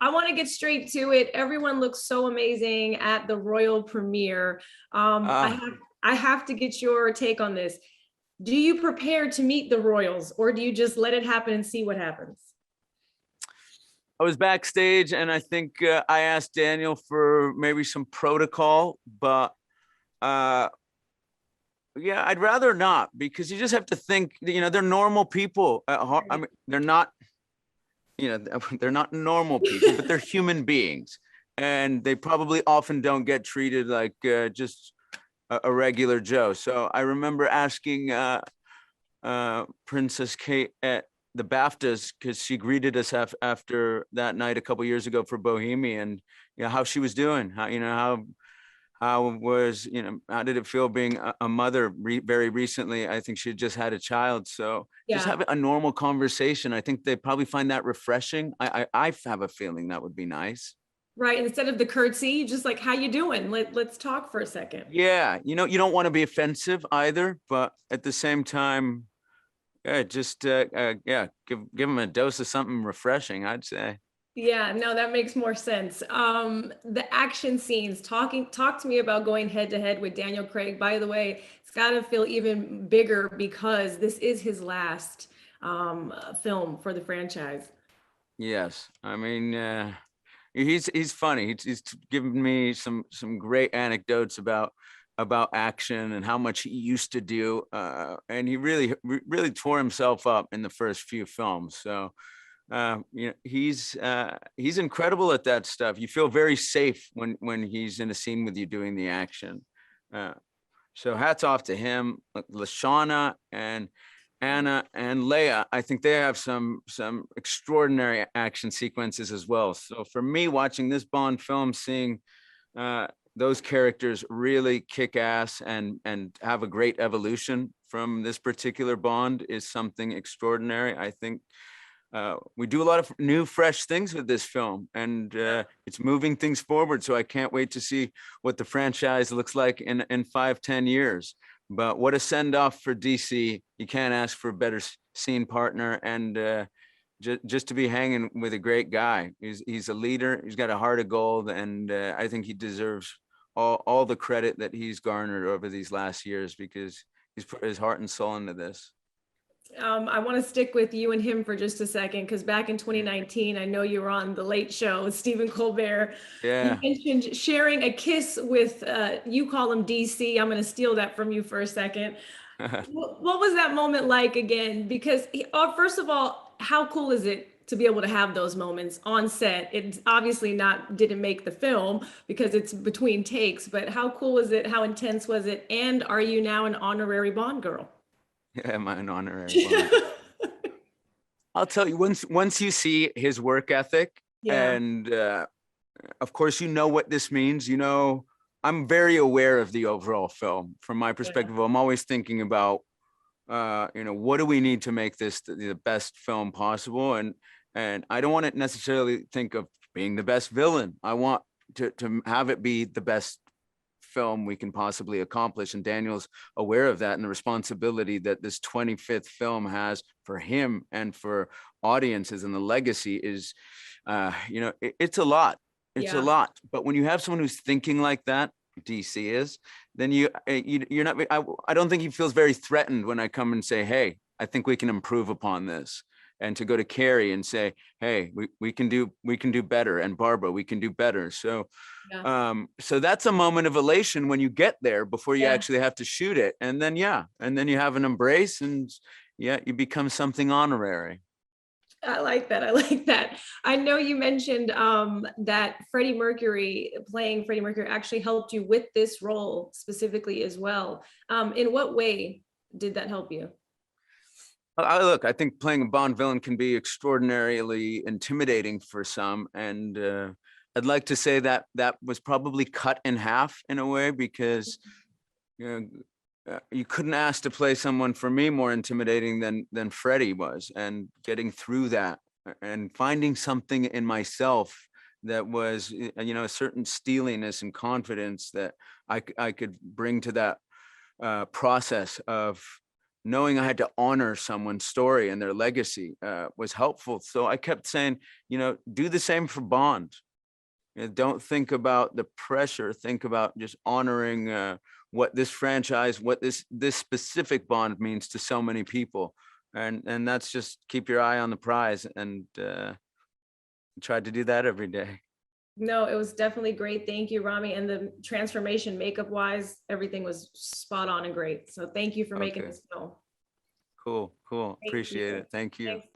I want to get straight to it. Everyone looks so amazing at the royal premiere. Uh, I have to get your take on this. Do you prepare to meet the royals, or do you just let it happen and see what happens? I was backstage, and I think I asked Daniel for maybe some protocol, but uh, yeah, I'd rather not, because you just have to think. They're normal people at heart. I mean, they're not. They're not normal people, but they're human beings, and they probably often don't get treated like just a regular Joe. So I remember asking Princess Kate at the BAFTAs, because she greeted us after that night a couple years ago for Bohemian, how she was doing, how did it feel being a mother very recently? I think she just had a child. So just Yeah. have a normal conversation. I think they probably find that refreshing. I have a feeling that would be nice. Right. Instead of the curtsy, just like, how you doing? Let's talk for a second. Yeah, you don't want to be offensive either, but at the same time, yeah, just yeah, give them a dose of something refreshing, I'd say. Yeah, no, that makes more sense. The action scenes, talk to me about going head to head with Daniel Craig. By the way, it's got to feel even bigger because this is his last film for the franchise. Yes, I mean, he's funny. He's given me some great anecdotes about action and how much he used to do, and he really tore himself up in the first few films. So he's incredible at that stuff. You feel very safe when he's in a scene with you doing the action. Uh, so hats off to him. Lashana and Anna and Leia, I think they have some extraordinary action sequences as well. So for me, watching this Bond film, seeing uh, those characters really kick ass and have a great evolution from this particular Bond is something extraordinary. I think we do a lot of new, fresh things with this film, and it's moving things forward. So I can't wait to see what the franchise looks like in 5-10 years. But what a send off for DC. You can't ask for a better scene partner, and just to be hanging with a great guy. He's a leader. He's got a heart of gold, and I think he deserves all the credit that he's garnered over these last years, because he's put his heart and soul into this. I want to stick with you and him for just a second because back in 2019, I know you were on The Late Show with Stephen Colbert. You Yeah. mentioned sharing a kiss with, you call him DC. I'm going to steal that from you for a second. What was that moment like again? Because, first of all, how cool is it to be able to have those moments on set? It's obviously not, didn't make the film because it's between takes, but how cool was it? How intense was it? And are you now an honorary Bond girl? Yeah, I'm an honorary Bond. I'll tell you, once you see his work ethic, Yeah. and of course you know what this means. I'm very aware of the overall film. From my Yeah. perspective, I'm always thinking about what do we need to make this the best film possible, and I don't want to necessarily think of being the best villain. I want to have it be the best film we can possibly accomplish. And Daniel's aware of that, and the responsibility that this 25th film has for him and for audiences, and the legacy is, it's a lot. It's a Yeah. lot. But when you have someone who's thinking like that, DC is, then you're not. I don't think he feels very threatened when I come and say, "Hey, I think we can improve upon this." And to go to Carrie and say, "Hey, we can do better," and Barbara, we can do better. Yeah. So that's a moment of elation when you get there before you Yeah. actually have to shoot it. And then, yeah, and then you have an embrace, and yeah, you become something honorary. I like that. I like that. I know you mentioned that Freddie Mercury, playing Freddie Mercury, actually helped you with this role specifically as well. In what way did that help you? Look, I think playing a Bond villain can be extraordinarily intimidating for some, and I'd like to say that that was probably cut in half in a way, because you you couldn't ask to play someone, for me, more intimidating than Freddie was, and getting through that and finding something in myself that was a certain steeliness and confidence that I could bring to that process of knowing I had to honor someone's story and their legacy was helpful. So I kept saying, do the same for Bond. Don't think about the pressure. Think about just honoring what this franchise, what this specific Bond means to so many people, and that's just keep your eye on the prize, and try to do that every day. No, it was definitely great. Thank you, Rami. And the transformation makeup wise, everything was spot on and great. So thank you for making Okay, this film. cool. Thank Appreciate you. it. Thank you. Thanks.